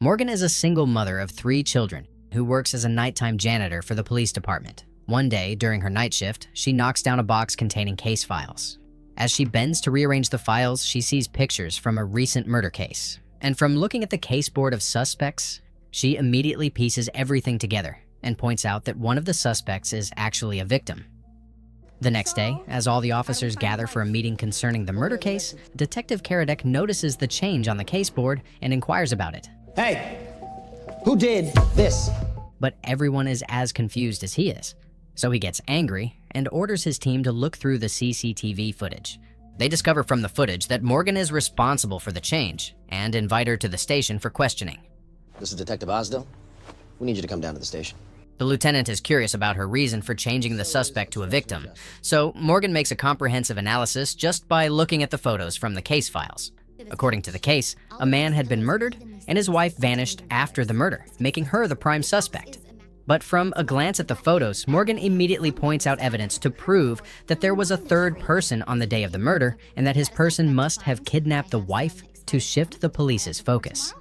Morgan is a single mother of 3 children who works as a nighttime janitor for the police department. One day, during her night shift, she knocks down a box containing case files. As she bends to rearrange the files, she sees pictures from a recent murder case. And from looking at the case board of suspects, she immediately pieces everything together and points out that one of the suspects is actually a victim. The next day, as all the officers gather for a meeting concerning the murder case, Detective Karadek notices the change on the case board and inquires about it. Hey, who did this? But everyone is as confused as he is. So he gets angry and orders his team to look through the CCTV footage. They discover from the footage that Morgan is responsible for the change and invite her to the station for questioning. This is Detective Osdell. We need you to come down to the station. The lieutenant is curious about her reason for changing the suspect to a victim, so Morgan makes a comprehensive analysis just by looking at the photos from the case files. According to the case, a man had been murdered and his wife vanished after the murder, making her the prime suspect. But from a glance at the photos, Morgan immediately points out evidence to prove that there was a third person on the day of the murder and that his person must have kidnapped the wife to shift the police's focus.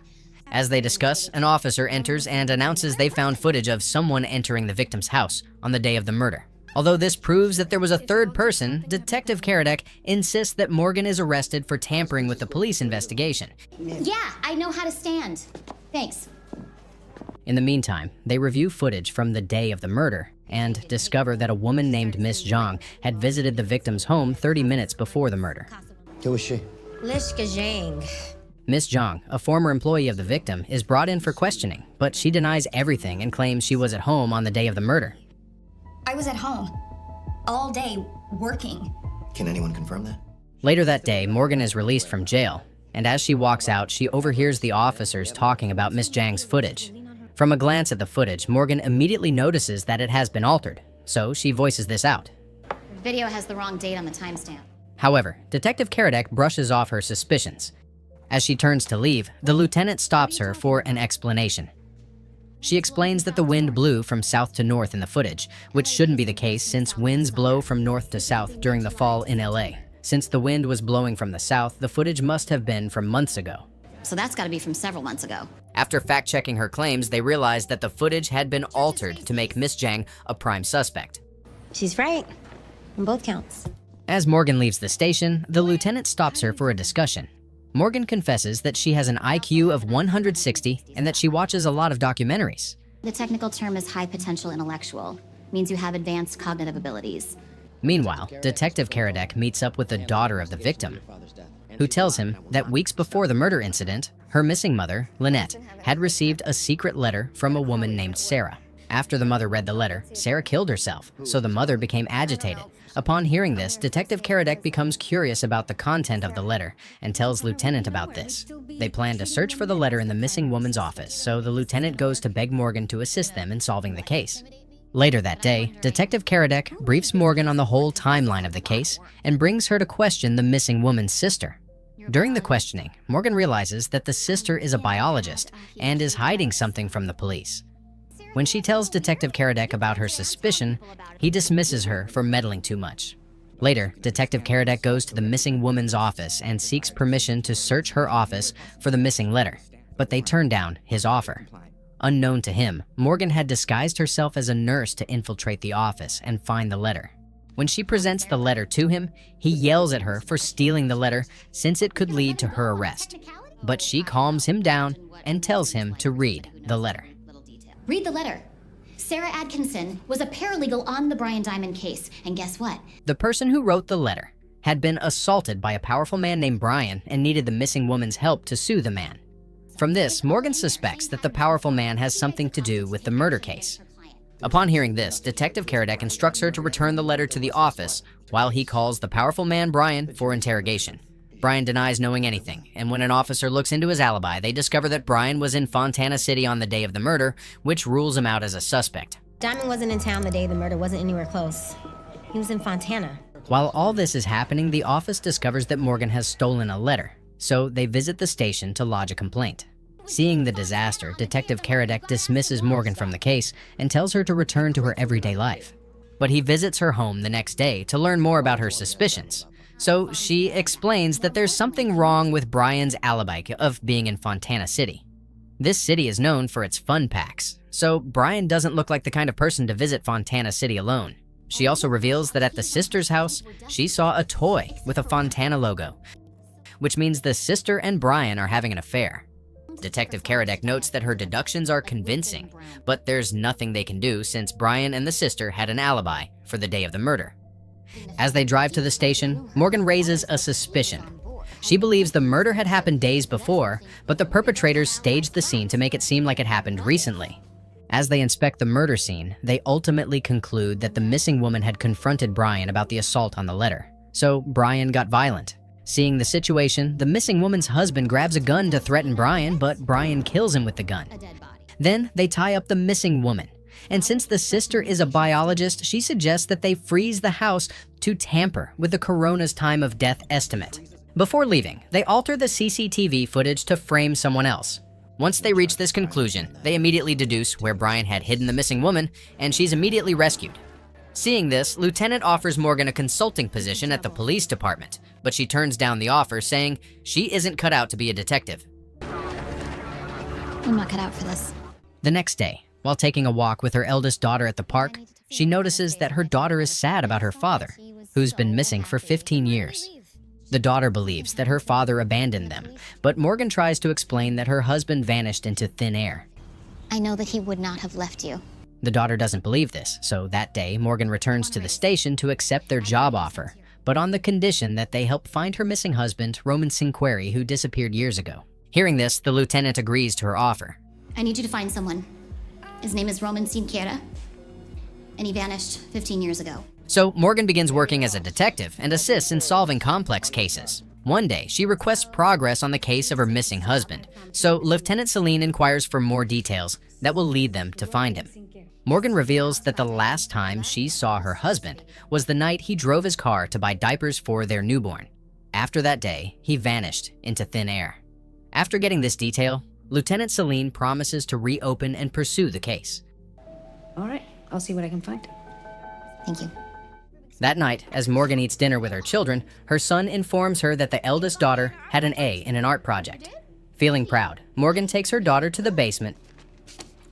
As they discuss, an officer enters and announces they found footage of someone entering the victim's house on the day of the murder. Although this proves that there was a third person, Detective Karadek insists that Morgan is arrested for tampering with the police investigation. Yeah, I know how to stand. Thanks. In the meantime, they review footage from the day of the murder and discover that a woman named Miss Zhang had visited the victim's home 30 minutes before the murder. Who is she? Lishka Zhang. Miss Zhang, a former employee of the victim, is brought in for questioning, but she denies everything and claims she was at home on the day of the murder. I was at home all day working. Can anyone confirm that? Later that day, Morgan is released from jail, and as she walks out, she overhears the officers talking about Miss Zhang's footage. From a glance at the footage, Morgan immediately notices that it has been altered, so she voices this out. The video has the wrong date on the timestamp. However, Detective Karadek brushes off her suspicions. As she turns to leave, the lieutenant stops her for an explanation. She explains that the wind blew from south to north in the footage, which shouldn't be the case since winds blow from north to south during the fall in LA. Since the wind was blowing from the south, the footage must have been from months ago. So that's gotta be from several months ago. After fact-checking her claims, they realized that the footage had been altered to make Miss Zhang a prime suspect. She's right on both counts. As Morgan leaves the station, the lieutenant stops her for a discussion. Morgan confesses that she has an IQ of 160 and that she watches a lot of documentaries. The technical term is high potential intellectual. Means you have advanced cognitive abilities. Meanwhile, Detective Karadek meets up with the daughter of the victim, who tells him that weeks before the murder incident, her missing mother, Lynette, had received a secret letter from a woman named Sarah. After the mother read the letter, Sarah killed herself, so the mother became agitated. Upon hearing this, Detective Karadek becomes curious about the content of the letter and tells Lieutenant about this. They plan to search for the letter in the missing woman's office, so the lieutenant goes to beg Morgan to assist them in solving the case. Later that day, Detective Karadek briefs Morgan on the whole timeline of the case and brings her to question the missing woman's sister. During the questioning, Morgan realizes that the sister is a biologist and is hiding something from the police. When she tells Detective Karadek about her suspicion, he dismisses her for meddling too much. Later, Detective Karadek goes to the missing woman's office and seeks permission to search her office for the missing letter, but they turn down his offer. Unknown to him, Morgan had disguised herself as a nurse to infiltrate the office and find the letter. When she presents the letter to him, he yells at her for stealing the letter since it could lead to her arrest. But she calms him down and tells him to read the letter. Read the letter. Sarah Atkinson was a paralegal on the Brian Diamond case, and guess what? The person who wrote the letter had been assaulted by a powerful man named Brian and needed the missing woman's help to sue the man. From this, Morgan suspects that the powerful man has something to do with the murder case. Upon hearing this, Detective Karadek instructs her to return the letter to the office while he calls the powerful man Brian for interrogation. Brian denies knowing anything, and when an officer looks into his alibi, they discover that Brian was in Fontana City on the day of the murder, which rules him out as a suspect. Diamond wasn't in town the day the murder, wasn't anywhere close. He was in Fontana. While all this is happening, the office discovers that Morgan has stolen a letter, so they visit the station to lodge a complaint. Seeing the disaster, Detective Karadek dismisses Morgan from the case and tells her to return to her everyday life. But he visits her home the next day to learn more about her suspicions. So she explains that there's something wrong with Brian's alibi of being in Fontana City. This city is known for its fun packs, so Brian doesn't look like the kind of person to visit Fontana City alone. She also reveals that at the sister's house, she saw a toy with a Fontana logo, which means the sister and Brian are having an affair. Detective Karadek notes that her deductions are convincing, but there's nothing they can do since Brian and the sister had an alibi for the day of the murder. As they drive to the station, Morgan raises a suspicion. She believes the murder had happened days before, but the perpetrators staged the scene to make it seem like it happened recently. As they inspect the murder scene, they ultimately conclude that the missing woman had confronted Brian about the assault on the letter. So Brian got violent. Seeing the situation, the missing woman's husband grabs a gun to threaten Brian, but Brian kills him with the gun. Then they tie up the missing woman. And since the sister is a biologist, she suggests that they freeze the house to tamper with the coroner's time of death estimate. Before leaving, they alter the CCTV footage to frame someone else. Once they reach this conclusion, they immediately deduce where Brian had hidden the missing woman, and she's immediately rescued. Seeing this, Lieutenant offers Morgan a consulting position at the police department, but she turns down the offer, saying she isn't cut out to be a detective. I'm not cut out for this. The next day, while taking a walk with her eldest daughter at the park, she notices that her daughter is sad about her father, who's been missing for 15 years. The daughter believes that her father abandoned them, but Morgan tries to explain that her husband vanished into thin air. I know that he would not have left you. The daughter doesn't believe this, so that day, Morgan returns to the station to accept their job offer, but on the condition that they help find her missing husband, Roman Cinqueri, who disappeared years ago. Hearing this, the lieutenant agrees to her offer. I need you to find someone. His name is Roman Cinqueri, and he vanished 15 years ago. So Morgan begins working as a detective and assists in solving complex cases. One day, she requests progress on the case of her missing husband, so Lieutenant Celine inquires for more details that will lead them to find him. Morgan reveals that the last time she saw her husband was the night he drove his car to buy diapers for their newborn. After that day, he vanished into thin air. After getting this detail, Lieutenant Celine promises to reopen and pursue the case. All right, I'll see what I can find. Thank you. That night, as Morgan eats dinner with her children, her son informs her that the eldest daughter had an A in an art project. Feeling proud, Morgan takes her daughter to the basement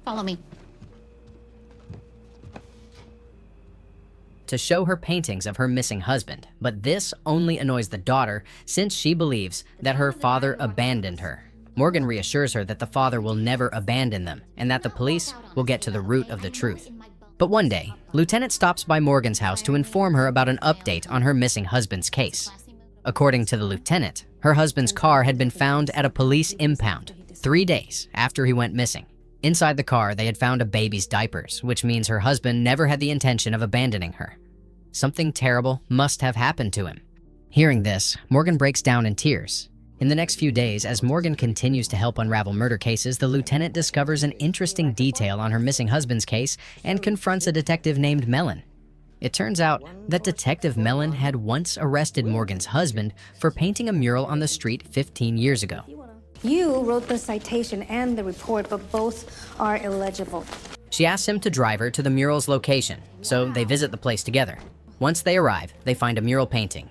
Follow me. to show her paintings of her missing husband, but this only annoys the daughter since she believes that her father abandoned her. Morgan reassures her that the father will never abandon them and that the police will get to the root of the truth. But one day, Lieutenant stops by Morgan's house to inform her about an update on her missing husband's case. According to the lieutenant, her husband's car had been found at a police impound 3 days after he went missing. Inside the car, they had found a baby's diapers, which means her husband never had the intention of abandoning her. Something terrible must have happened to him. Hearing this, Morgan breaks down in tears. In the next few days, as Morgan continues to help unravel murder cases, the lieutenant discovers an interesting detail on her missing husband's case and confronts a detective named Mellon. It turns out that Detective Mellon had once arrested Morgan's husband for painting a mural on the street 15 years ago. You wrote the citation and the report, but both are illegible. She asks him to drive her to the mural's location, so they visit the place together. Once they arrive, they find a mural painting,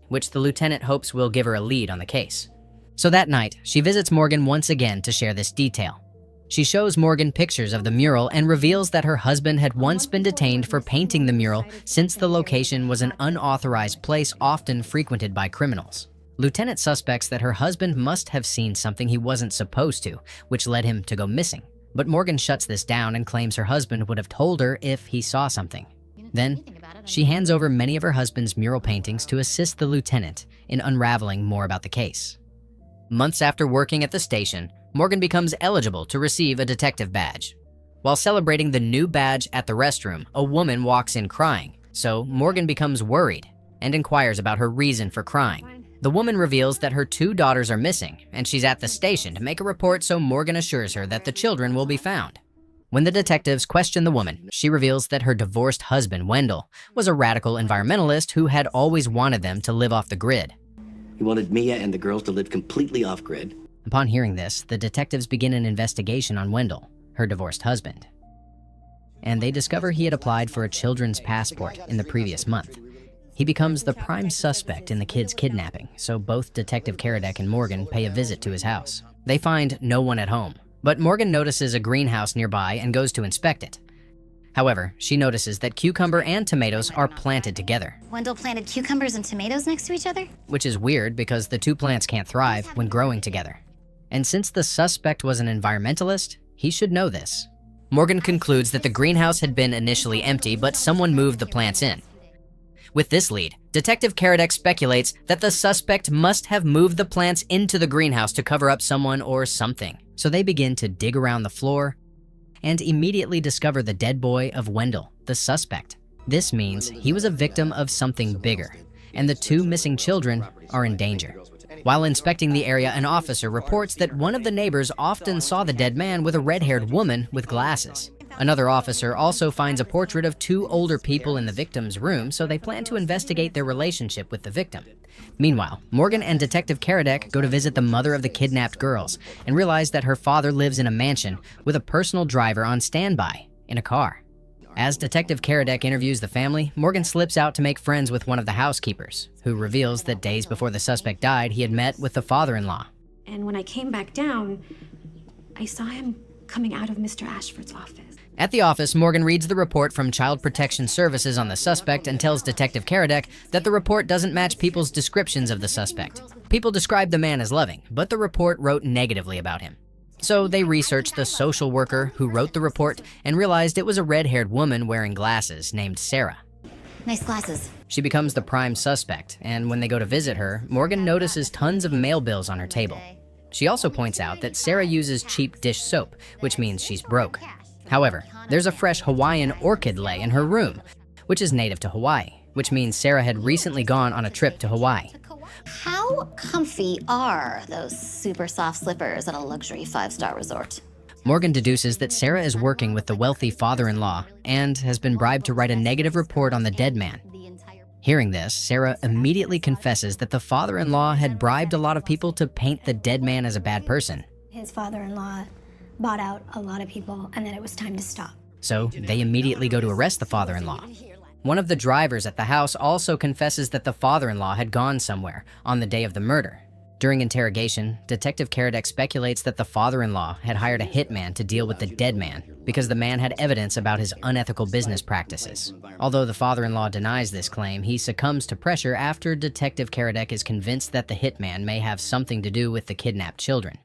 which the lieutenant hopes will give her a lead on the case. So that night, she visits Morgan once again to share this detail. She shows Morgan pictures of the mural and reveals that her husband had once been detained for painting the mural since the location was an unauthorized place often frequented by criminals. Lieutenant suspects that her husband must have seen something he wasn't supposed to, which led him to go missing. But Morgan shuts this down and claims her husband would have told her if he saw something. Then, she hands over many of her husband's mural paintings to assist the lieutenant in unraveling more about the case. Months after working at the station, Morgan becomes eligible to receive a detective badge. While celebrating the new badge at the restroom, a woman walks in crying, so Morgan becomes worried and inquires about her reason for crying. The woman reveals that her 2 daughters are missing, and she's at the station to make a report, so Morgan assures her that the children will be found. When the detectives question the woman, she reveals that her divorced husband, Wendell, was a radical environmentalist who had always wanted them to live off the grid. He wanted Mia and the girls to live completely off-grid. Upon hearing this, the detectives begin an investigation on Wendell, her divorced husband. And they discover he had applied for a children's passport in the previous month. He becomes the prime suspect in the kids' kidnapping, so both Detective Karadek and Morgan pay a visit to his house. They find no one at home, But Morgan notices a greenhouse nearby and goes to inspect it. However, she notices that cucumber and tomatoes are planted together, Wendell planted cucumbers and tomatoes next to each other? which is weird because the two plants can't thrive when growing together. And since the suspect was an environmentalist, he should know this. Morgan concludes that the greenhouse had been initially empty, but someone moved the plants in. With this lead, Detective Karadek speculates that the suspect must have moved the plants into the greenhouse to cover up someone or something. So they begin to dig around the floor and immediately discover the dead boy of Wendell, the suspect. This means he was a victim of something bigger, and the two missing children are in danger. While inspecting the area, an officer reports that one of the neighbors often saw the dead man with a red-haired woman with glasses. Another officer also finds a portrait of two older people in the victim's room, so they plan to investigate their relationship with the victim. Meanwhile, Morgan and Detective Karadek go to visit the mother of the kidnapped girls and realize that her father lives in a mansion with a personal driver on standby in a car. As Detective Karadek interviews the family, Morgan slips out to make friends with one of the housekeepers, who reveals that days before the suspect died, he had met with the father-in-law. And when I came back down, I saw him coming out of Mr. Ashford's office. At the office, Morgan reads the report from Child Protection Services on the suspect and tells Detective Karadek that the report doesn't match people's descriptions of the suspect. People described the man as loving, but the report wrote negatively about him. So they researched the social worker who wrote the report and realized it was a red-haired woman wearing glasses named Sarah. Nice glasses. She becomes the prime suspect, and when they go to visit her, Morgan notices tons of mail bills on her table. She also points out that Sarah uses cheap dish soap, which means she's broke. However, there's a fresh Hawaiian orchid lei in her room, which is native to Hawaii, which means Sarah had recently gone on a trip to Hawaii. How comfy are those super soft slippers at a luxury 5-star resort? Morgan deduces that Sarah is working with the wealthy father-in-law and has been bribed to write a negative report on the dead man. Hearing this, Sarah immediately confesses that the father-in-law had bribed a lot of people to paint the dead man as a bad person. His father-in-law bought out a lot of people, and then it was time to stop. So they immediately go to arrest the father-in-law. One of the drivers at the house also confesses that the father-in-law had gone somewhere on the day of the murder. During interrogation, Detective Karadek speculates that the father-in-law had hired a hitman to deal with the dead man because the man had evidence about his unethical business practices. Although the father-in-law denies this claim, he succumbs to pressure after Detective Karadek is convinced that the hitman may have something to do with the kidnapped children.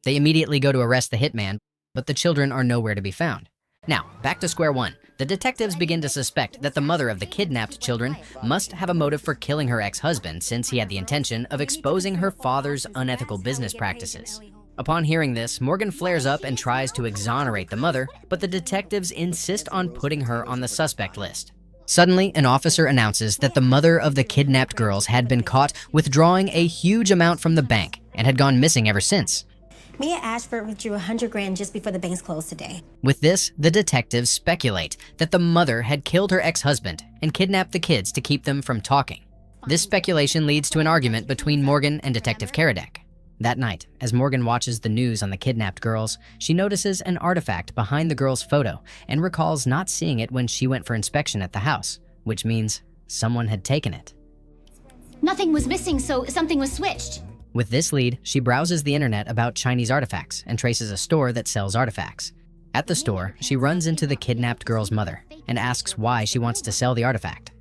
They immediately go to arrest the hitman, but the children are nowhere to be found. Now, back to square one. The detectives begin to suspect that the mother of the kidnapped children must have a motive for killing her ex-husband since he had the intention of exposing her father's unethical business practices. Upon hearing this, Morgan flares up and tries to exonerate the mother, but the detectives insist on putting her on the suspect list. Suddenly, an officer announces that the mother of the kidnapped girls had been caught withdrawing a huge amount from the bank and had gone missing ever since. Mia Ashford withdrew $100,000 just before the banks closed today. With this, the detectives speculate that the mother had killed her ex-husband and kidnapped the kids to keep them from talking. This speculation leads to an argument between Morgan and Detective Karadek. That night, as Morgan watches the news on the kidnapped girls, she notices an artifact behind the girl's photo and recalls not seeing it when she went for inspection at the house, which means someone had taken it. Nothing was missing, so something was switched. With this lead, she browses the internet about Chinese artifacts and traces a store that sells artifacts. At the store, she runs into the kidnapped girl's mother and asks why she wants to sell the artifact.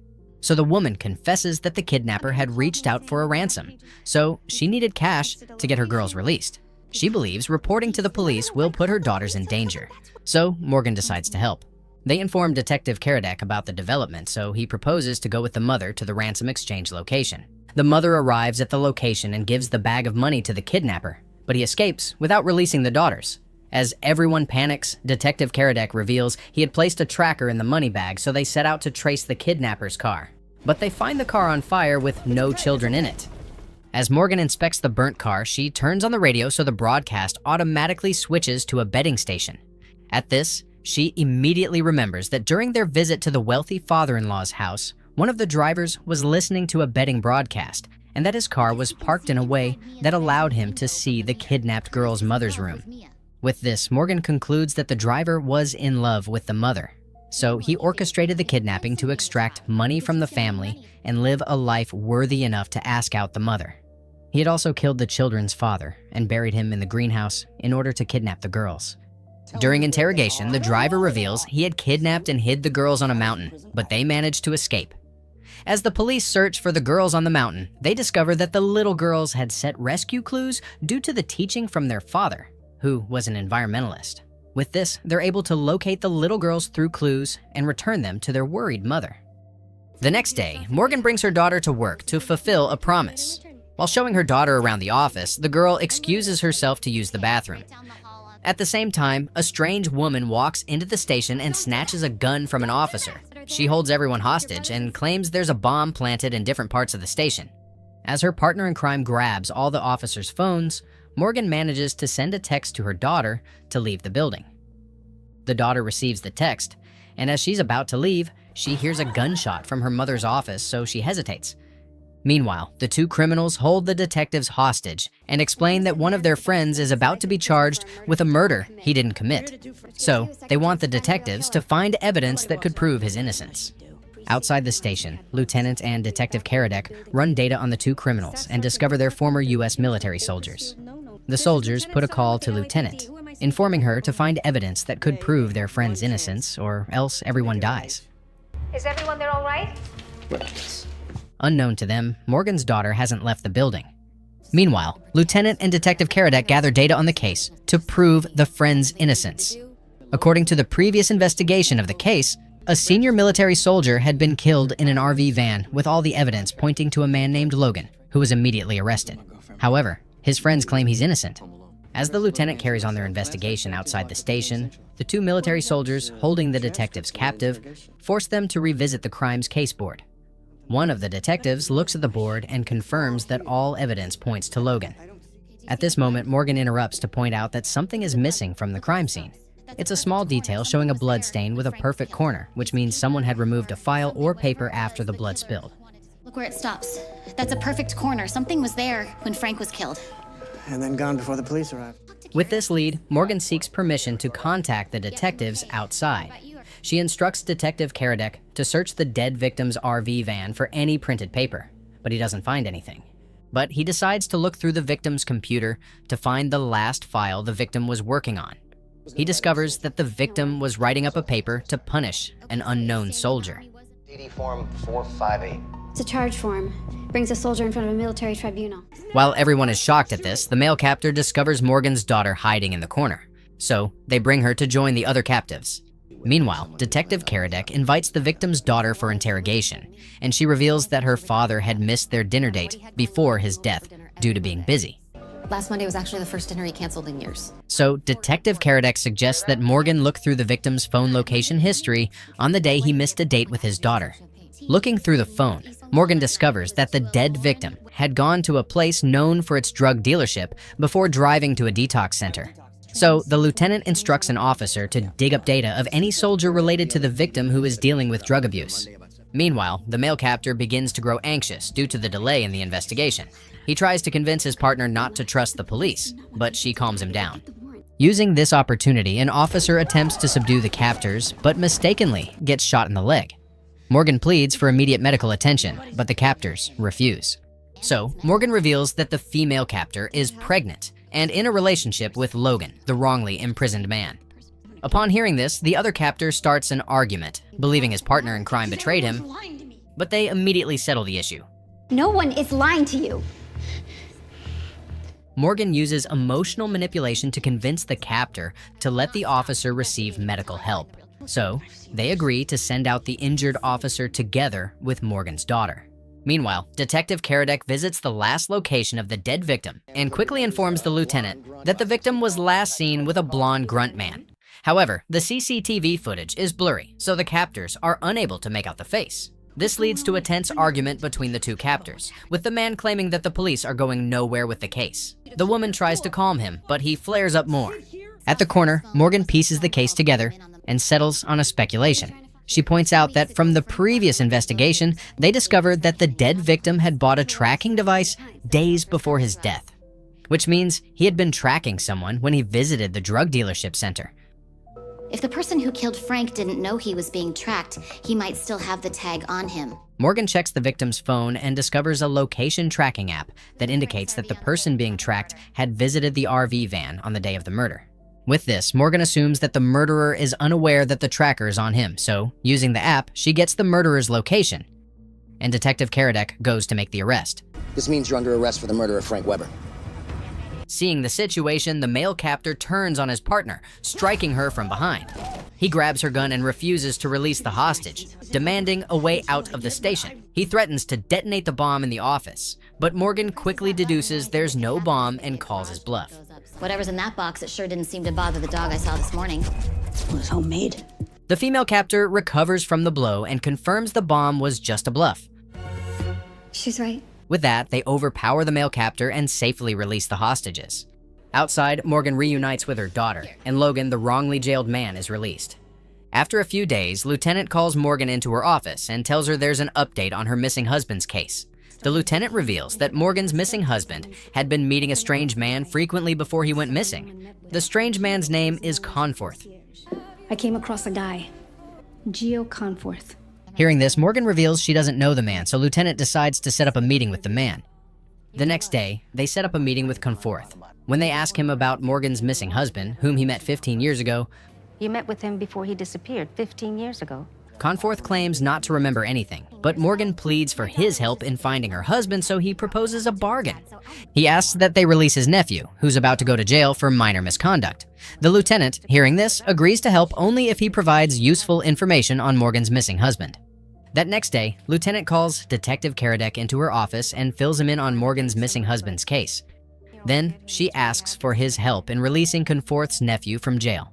So the woman confesses that the kidnapper had reached out for a ransom, so she needed cash to get her girls released. She believes reporting to the police will put her daughters in danger, so Morgan decides to help. They inform Detective Karadek about the development, so he proposes to go with the mother to the ransom exchange location. The mother arrives at the location and gives the bag of money to the kidnapper, but he escapes without releasing the daughters. As everyone panics, Detective Karadek reveals he had placed a tracker in the money bag, so they set out to trace the kidnapper's car. But they find the car on fire with no children in it. As Morgan inspects the burnt car, she turns on the radio so the broadcast automatically switches to a betting station. At this, she immediately remembers that during their visit to the wealthy father-in-law's house, one of the drivers was listening to a betting broadcast, and that his car was parked in a way that allowed him to see the kidnapped girl's mother's room. With this, Morgan concludes that the driver was in love with the mother, so he orchestrated the kidnapping to extract money from the family and live a life worthy enough to ask out the mother. He had also killed the children's father and buried him in the greenhouse in order to kidnap the girls. During interrogation, the driver reveals he had kidnapped and hid the girls on a mountain, but they managed to escape. As the police search for the girls on the mountain, they discover that the little girls had set rescue clues due to the teaching from their father, who was an environmentalist. With this, they're able to locate the little girls through clues and return them to their worried mother. The next day, Morgan brings her daughter to work to fulfill a promise. While showing her daughter around the office, the girl excuses herself to use the bathroom. At the same time, a strange woman walks into the station and snatches a gun from an officer. She holds everyone hostage and claims there's a bomb planted in different parts of the station. As her partner in crime grabs all the officers' phones, Morgan manages to send a text to her daughter to leave the building. The daughter receives the text, and as she's about to leave, she hears a gunshot from her mother's office, so she hesitates. Meanwhile, the two criminals hold the detectives hostage and explain that one of their friends is about to be charged with a murder he didn't commit. So, they want the detectives to find evidence that could prove his innocence. Outside the station, Lieutenant and Detective Karadek run data on the two criminals and discover they're former U.S. military soldiers. The soldiers put a call to Lieutenant, informing her to find evidence that could prove their friend's innocence, or else everyone dies. Is everyone there all right? Unknown to them, Morgan's daughter hasn't left the building. Meanwhile, Lieutenant and Detective Karadek gather data on the case to prove the friend's innocence. According to the previous investigation of the case, a senior military soldier had been killed in an RV van with all the evidence pointing to a man named Logan, who was immediately arrested. However, his friends claim he's innocent. As the lieutenant carries on their investigation outside the station, the two military soldiers holding the detectives captive force them to revisit the crime's case board. One of the detectives looks at the board and confirms that all evidence points to Logan. At this moment, Morgan interrupts to point out that something is missing from the crime scene. It's a small detail showing a blood stain with a perfect corner, which means someone had removed a file or paper after the blood spilled. Look where it stops. That's a perfect corner. Something was there when Frank was killed. And then gone before the police arrived. With this lead, Morgan seeks permission to contact the detectives outside. She instructs Detective Karadek to search the dead victim's RV van for any printed paper, but he doesn't find anything. But he decides to look through the victim's computer to find the last file the victim was working on. He discovers that the victim was writing up a paper to punish an unknown soldier. DD Form 458. It's a charge form. Brings a soldier in front of a military tribunal. While everyone is shocked at this, the male captor discovers Morgan's daughter hiding in the corner. So, they bring her to join the other captives. Meanwhile, Detective Karadek invites the victim's daughter for interrogation, and she reveals that her father had missed their dinner date before his death due to being busy. Last Monday was actually the first dinner he canceled in years. So, Detective Karadek suggests that Morgan look through the victim's phone location history on the day he missed a date with his daughter. Looking through the phone, Morgan discovers that the dead victim had gone to a place known for its drug dealership before driving to a detox center. So, the lieutenant instructs an officer to dig up data of any soldier related to the victim who is dealing with drug abuse. Meanwhile, the male captor begins to grow anxious due to the delay in the investigation. He tries to convince his partner not to trust the police, but she calms him down. Using this opportunity, an officer attempts to subdue the captors, but mistakenly gets shot in the leg. Morgan pleads for immediate medical attention, but the captors refuse. So, Morgan reveals that the female captor is pregnant and in a relationship with Logan, the wrongly imprisoned man. Upon hearing this, the other captor starts an argument, believing his partner in crime betrayed him, but they immediately settle the issue. No one is lying to you. Morgan uses emotional manipulation to convince the captor to let the officer receive medical help. So, they agree to send out the injured officer together with Morgan's daughter. Meanwhile, Detective Karadek visits the last location of the dead victim and quickly informs the lieutenant that the victim was last seen with a blonde grunt man. However, the CCTV footage is blurry, so the captors are unable to make out the face. This leads to a tense argument between the two captors, with the man claiming that the police are going nowhere with the case. The woman tries to calm him, but he flares up more. At the corner, Morgan pieces the case together and settles on a speculation. She points out that from the previous investigation, they discovered that the dead victim had bought a tracking device days before his death, which means he had been tracking someone when he visited the drug dealership center. If the person who killed Frank didn't know he was being tracked, he might still have the tag on him. Morgan checks the victim's phone and discovers a location tracking app that indicates that the person being tracked had visited the RV van on the day of the murder. With this, Morgan assumes that the murderer is unaware that the tracker is on him, so using the app, she gets the murderer's location, and Detective Karadek goes to make the arrest. This means you're under arrest for the murder of Frank Weber. Seeing the situation, the male captor turns on his partner, striking her from behind. He grabs her gun and refuses to release the hostage, demanding a way out of the station. He threatens to detonate the bomb in the office, but Morgan quickly deduces there's no bomb and calls his bluff. Whatever's in that box, it sure didn't seem to bother the dog I saw this morning. It was homemade. The female captor recovers from the blow and confirms the bomb was just a bluff. She's right. With that, they overpower the male captor and safely release the hostages. Outside, Morgan reunites with her daughter, and Logan, the wrongly jailed man, is released. After a few days, Lieutenant calls Morgan into her office and tells her there's an update on her missing husband's case. The lieutenant reveals that Morgan's missing husband had been meeting a strange man frequently before he went missing. The strange man's name is Conforth. I came across a guy, Geo Conforth. Hearing this, Morgan reveals she doesn't know the man, so Lieutenant decides to set up a meeting with the man. The next day, they set up a meeting with Conforth. When they ask him about Morgan's missing husband, whom he met 15 years ago, You met with him before he disappeared 15 years ago. Conforth claims not to remember anything, but Morgan pleads for his help in finding her husband, so he proposes a bargain. He asks that they release his nephew, who's about to go to jail for minor misconduct. The lieutenant, hearing this, agrees to help only if he provides useful information on Morgan's missing husband. That next day, Lieutenant calls Detective Karadek into her office and fills him in on Morgan's missing husband's case. Then, she asks for his help in releasing Conforth's nephew from jail.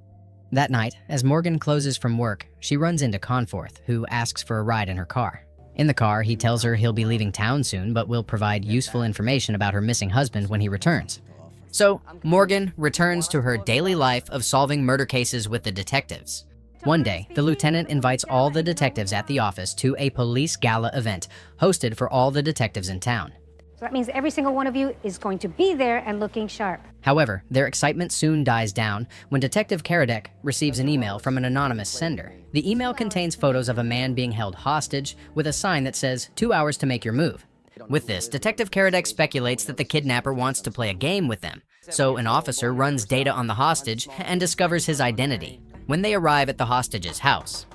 That night, as Morgan closes from work, she runs into Conforth, who asks for a ride in her car. In the car, he tells her he'll be leaving town soon, but will provide useful information about her missing husband when he returns. So, Morgan returns to her daily life of solving murder cases with the detectives. One day, the lieutenant invites all the detectives at the office to a police gala event hosted for all the detectives in town. So that means every single one of you is going to be there and looking sharp. However, their excitement soon dies down when Detective Karadek receives an email from an anonymous sender. The email contains photos of a man being held hostage with a sign that says, 2 hours to make your move. With this, Detective Karadek speculates that the kidnapper wants to play a game with them, so an officer runs data on the hostage and discovers his identity. When they arrive at the hostage's house,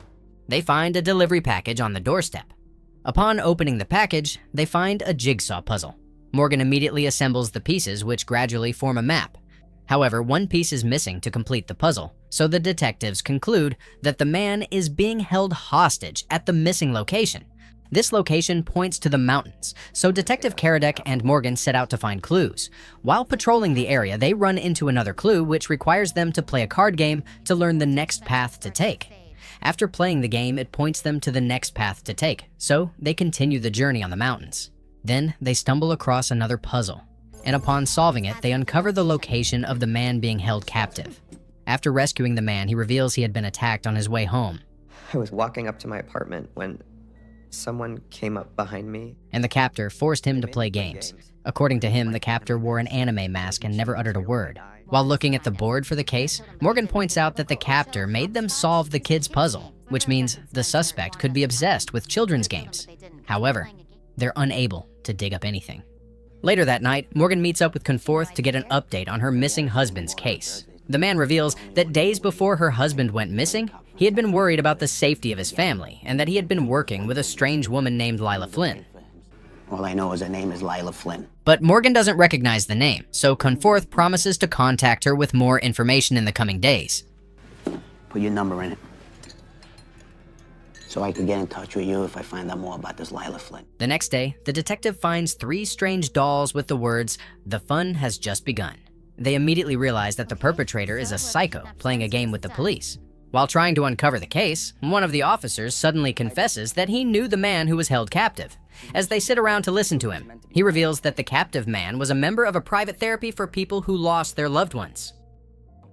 they find a delivery package on the doorstep. Upon opening the package, they find a jigsaw puzzle. Morgan immediately assembles the pieces, which gradually form a map. However, one piece is missing to complete the puzzle, so the detectives conclude that the man is being held hostage at the missing location. This location points to the mountains, so Detective Karadek and Morgan set out to find clues. While patrolling the area, they run into another clue, which requires them to play a card game to learn the next path to take. After playing the game, it points them to the next path to take, so they continue the journey on the mountains. Then, they stumble across another puzzle, and upon solving it, they uncover the location of the man being held captive. After rescuing the man, he reveals he had been attacked on his way home. I was walking up to my apartment when someone came up behind me. And the captor forced him to play games. According to him, the captor wore an anime mask and never uttered a word. While looking at the board for the case, Morgan points out that the captor made them solve the kid's puzzle, which means the suspect could be obsessed with children's games. However, they're unable to dig up anything. Later that night, Morgan meets up with Conforth to get an update on her missing husband's case. The man reveals that days before her husband went missing, he had been worried about the safety of his family and that he had been working with a strange woman named Lila Flynn. All I know is her name is Lila Flynn. But Morgan doesn't recognize the name, so Conforth promises to contact her with more information in the coming days. Put your number in it, so I could get in touch with you if I find out more about this Lila Flynn. The next day, the detective finds 3 strange dolls with the words, "The fun has just begun." They immediately realize that the perpetrator is a psycho playing a game with the police. While trying to uncover the case, one of the officers suddenly confesses that he knew the man who was held captive. As they sit around to listen to him, he reveals that the captive man was a member of a private therapy for people who lost their loved ones.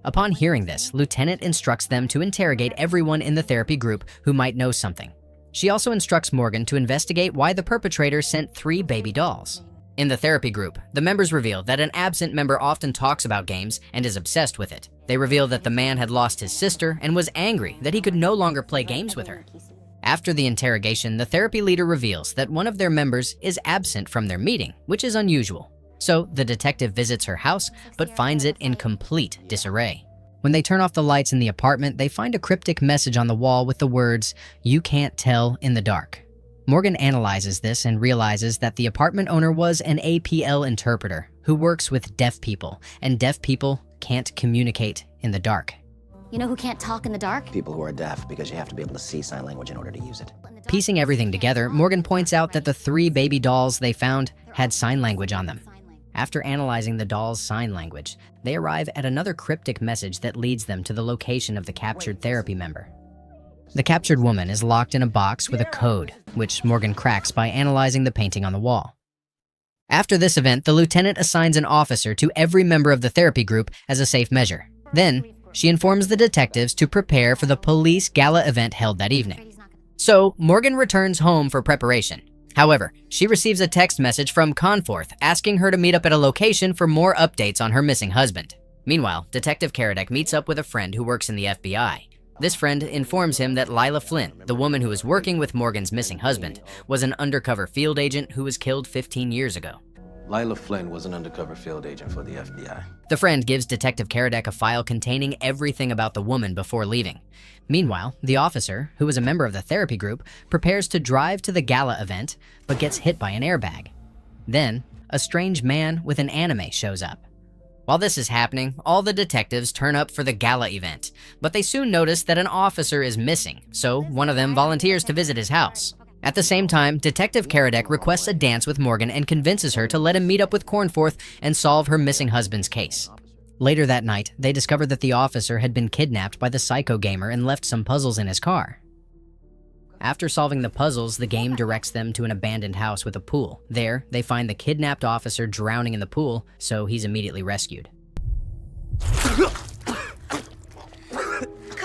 Upon hearing this, Lieutenant instructs them to interrogate everyone in the therapy group who might know something. She also instructs Morgan to investigate why the perpetrator sent 3 baby dolls. In the therapy group, the members reveal that an absent member often talks about games and is obsessed with it. They reveal that the man had lost his sister and was angry that he could no longer play games with her. After the interrogation, the therapy leader reveals that one of their members is absent from their meeting, which is unusual. So the detective visits her house, but finds it in complete disarray. When they turn off the lights in the apartment, they find a cryptic message on the wall with the words, "You can't tell in the dark." Morgan analyzes this and realizes that the apartment owner was an APL interpreter who works with deaf people, and deaf people can't communicate in the dark. You know who can't talk in the dark? People who are deaf, because you have to be able to see sign language in order to use it. Piecing everything together, Morgan points out that the 3 baby dolls they found had sign language on them. After analyzing the dolls' sign language, they arrive at another cryptic message that leads them to the location of the captured therapy member. The captured woman is locked in a box with a code, which Morgan cracks by analyzing the painting on the wall. After this event, the lieutenant assigns an officer to every member of the therapy group as a safe measure. Then, she informs the detectives to prepare for the police gala event held that evening. So, Morgan returns home for preparation. However, she receives a text message from Conforth asking her to meet up at a location for more updates on her missing husband. Meanwhile, Detective Karadek meets up with a friend who works in the FBI. This friend informs him that Lila Flynn, the woman who was working with Morgan's missing husband, was an undercover field agent who was killed 15 years ago. Lila Flynn was an undercover field agent for the FBI. The friend gives Detective Karadek a file containing everything about the woman before leaving. Meanwhile, the officer, who is a member of the therapy group, prepares to drive to the gala event, but gets hit by an airbag. Then, a strange man with an anime shows up. While this is happening, all the detectives turn up for the gala event, but they soon notice that an officer is missing, so one of them volunteers to visit his house. At the same time, Detective Karadek requests a dance with Morgan and convinces her to let him meet up with Cornforth and solve her missing husband's case. Later that night, they discover that the officer had been kidnapped by the psycho gamer and left some puzzles in his car. After solving the puzzles, the game directs them to an abandoned house with a pool. There, they find the kidnapped officer drowning in the pool, so he's immediately rescued. Come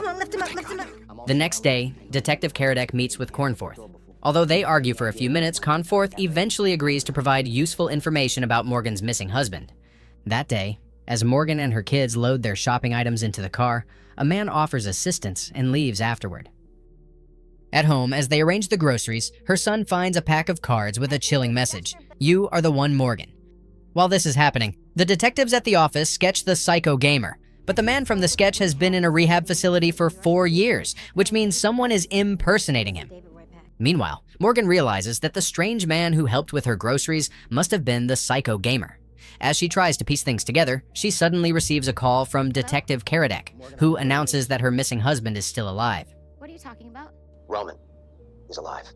on, lift him up, lift him up. The next day, Detective Karadek meets with Cornforth. Although they argue for a few minutes, Cornforth eventually agrees to provide useful information about Morgan's missing husband. That day, as Morgan and her kids load their shopping items into the car, a man offers assistance and leaves afterward. At home, as they arrange the groceries, her son finds a pack of cards with a chilling message: "You are the one, Morgan." While this is happening, the detectives at the office sketch the psycho gamer, but the man from the sketch has been in a rehab facility for 4 years, which means someone is impersonating him. Meanwhile, Morgan realizes that the strange man who helped with her groceries must have been the psycho gamer. As she tries to piece things together, she suddenly receives a call from Detective Karadek, who announces that her missing husband is still alive. What are you talking about? Roman. He's alive.